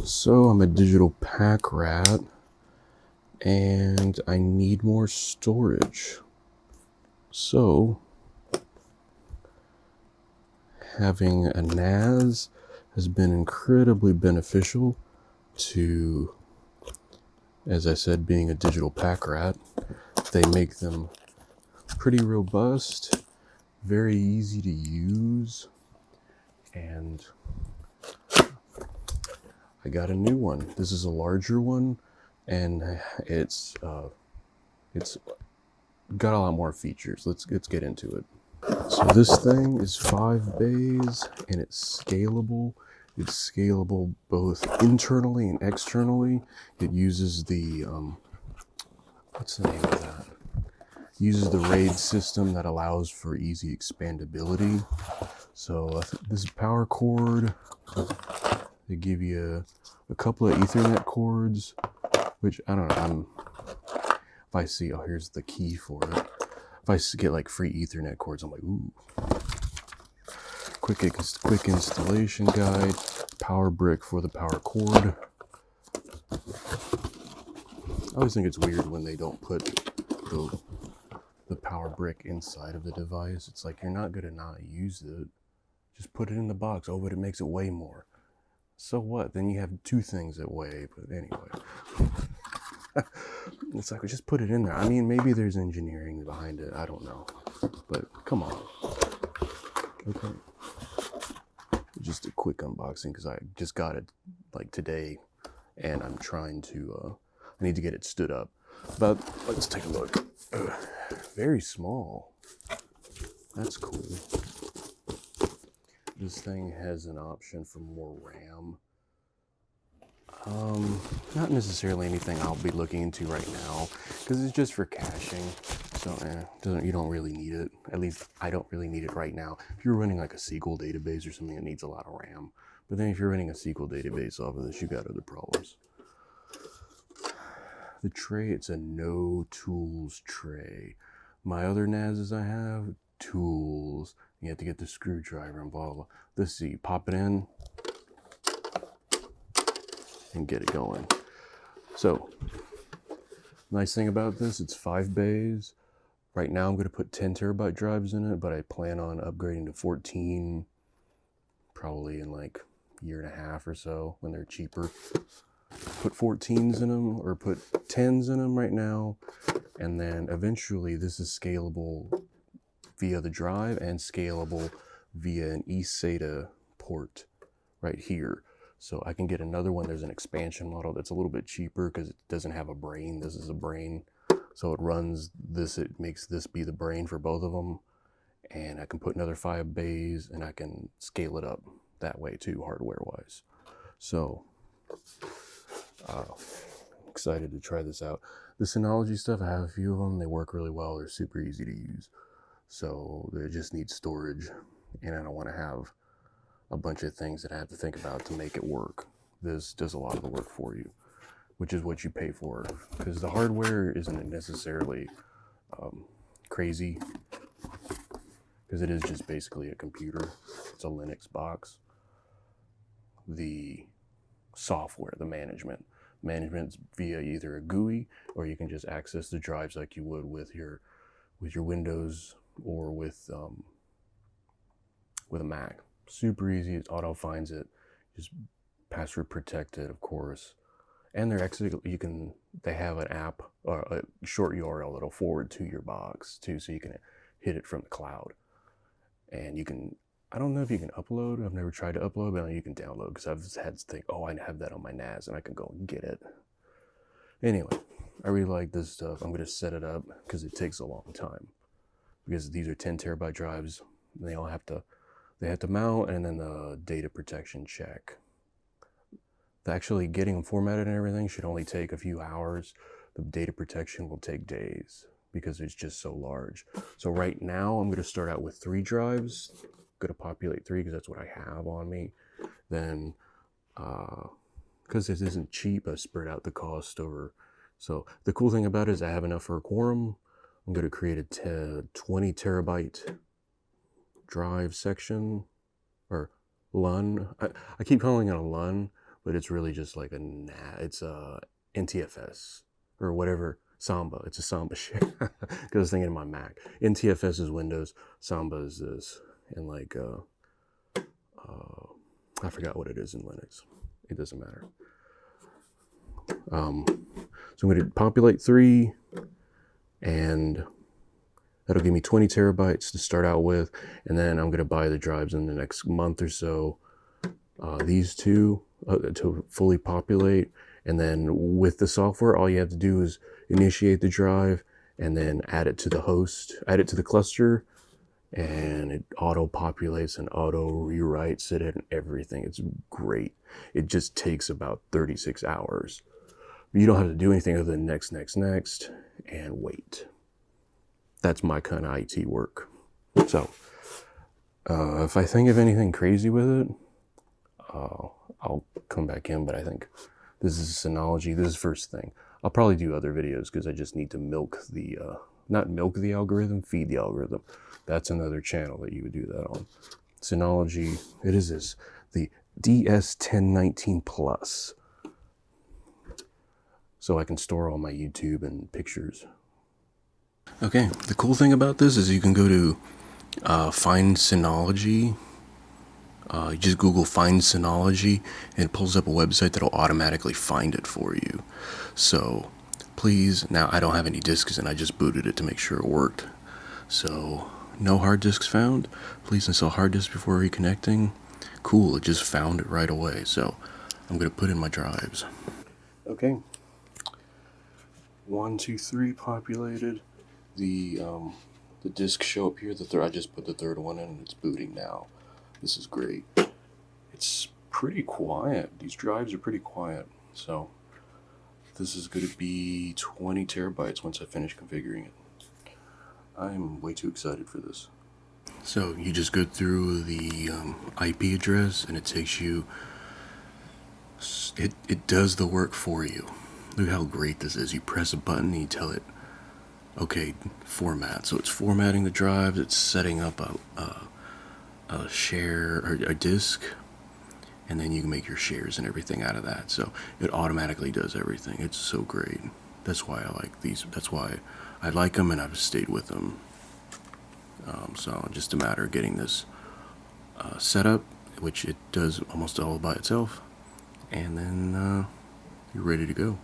So I'm a digital pack rat and I need more storage. So having a NAS has been incredibly beneficial to, as I said, being a digital pack rat. They make them pretty robust, very easy to use, and I got a new one. This is a larger one, and it's got a lot more features. Let's get into it. So this thing is 5 bays and it's scalable. It's scalable both internally and externally. It uses the what's the name of that? Uses the RAID system that allows for easy expandability. So this power cord, they give you a couple of Ethernet cords, which I don't know. If I see, oh, here's the key for it. If I get like free Ethernet cords, I'm like, ooh. Quick installation guide, power brick for the power cord. I always think it's weird when they don't put the power brick inside of the device. It's like, you're not gonna not use it. Just put it in the box. Oh, but it makes it weigh more. So what? Then you have two things that weigh, but anyway. It's like, just put it in there. I mean, maybe there's engineering behind it. I don't know. But come on. Okay. Just a quick unboxing because I just got it like today and I'm trying to, I need to get it stood up. But let's take a look. Very small. That's cool. This thing has an option for more RAM. Not necessarily anything I'll be looking into right now because it's just for caching. So you don't really need it. At least I don't really need it right now. If you're running like a SQL database or something that needs a lot of RAM, but then if you're running a SQL database off of this, you got other problems. The tray, it's a no tools tray. My other NASs I have, tools. You have to get the screwdriver and blah, blah. Let's see, pop it in and get it going. So, nice thing about this, it's 5 bays. Right now I'm going to put 10 terabyte drives in it, but I plan on upgrading to 14 probably in like a year and a half or so when they're cheaper. Put 14s in them or put 10s in them right now, and then eventually this is scalable via the drive and scalable via an eSATA port right here. So I can get another one. There's an expansion model that's a little bit cheaper because it doesn't have a brain. This is a brain. So it runs this, it makes this be the brain for both of them. And I can put another 5 bays and I can scale it up that way too, hardware wise. So excited to try this out. The Synology stuff, I have a few of them. They work really well. They're super easy to use. So they just need storage. And I don't want to have a bunch of things that I have to think about to make it work. This does a lot of the work for you, which is what you pay for. Because the hardware isn't necessarily crazy, because it is just basically a computer. It's a Linux box. The software, the management's via either a GUI or you can just access the drives like you would with your Windows or with a Mac. Super easy. It auto finds it. Just password protected, of course. And they're actually, they have an app or a short URL that'll forward to your box too, so you can hit it from the cloud. And you can, I don't know if you can upload. I've never tried to upload, but you can download, because I've had to think, oh, I have that on my NAS and I can go and get it. Anyway, I really like this stuff. I'm going to set it up because it takes a long time, because these are 10 terabyte drives. They all have to mount, and then the data protection check. Actually getting them formatted and everything should only take a few hours. The data protection will take days because it's just so large. So right now I'm going to start out with 3 drives. I'm going to populate 3 because that's what I have on me. Then because this isn't cheap, I spread out the cost over. So the cool thing about it is I have enough for a quorum. I'm going to create a 20 terabyte drive section, or LUN. I keep calling it a LUN, but it's really just like a NAS. It's a NTFS or whatever. Samba. It's a Samba share. Because I was thinking of my Mac. NTFS is Windows. Samba is this. And like, I forgot what it is in Linux. It doesn't matter. So I'm going to populate 3, and that'll give me 20 terabytes to start out with. And then I'm going to buy the drives in the next month or so. These two to fully populate. And then with the software, all you have to do is initiate the drive and then add it to the host, add it to the cluster, and it auto populates and auto rewrites it and everything. It's great. It just takes about 36 hours. You don't have to do anything other than next, and wait. That's my kind of IT work. So if I think of anything crazy with it, I'll come back in, but I think this is Synology. This is first thing. I'll probably do other videos because I just need to milk the, not milk the algorithm, feed the algorithm. That's another channel that you would do that on. Synology, it is this, the DS1019 Plus. So I can store all my YouTube and pictures. Okay, the cool thing about this is you can go to find Synology. You just Google find Synology and it pulls up a website that'll automatically find it for you. So please, now I don't have any disks and I just booted it to make sure it worked. So no hard disks found. Please install hard disks before reconnecting. Cool, it just found it right away. So I'm gonna put in my drives. Okay. 1, 2, 3 populated. The disks show up here. I just put the third one in and it's booting now. This is great. It's pretty quiet. These drives are pretty quiet. So this is going to be 20 terabytes once I finish configuring it. I'm way too excited for this. So you just go through the IP address and it takes you, it does the work for you. Look how great this is. You press a button and you tell it, okay, format. So it's formatting the drives, it's setting up a share or a disk, and then you can make your shares and everything out of that. So it automatically does everything. It's so great. That's why I like these. That's why I like them and I've stayed with them. So just a matter of getting this set up, which it does almost all by itself, and then you're ready to go.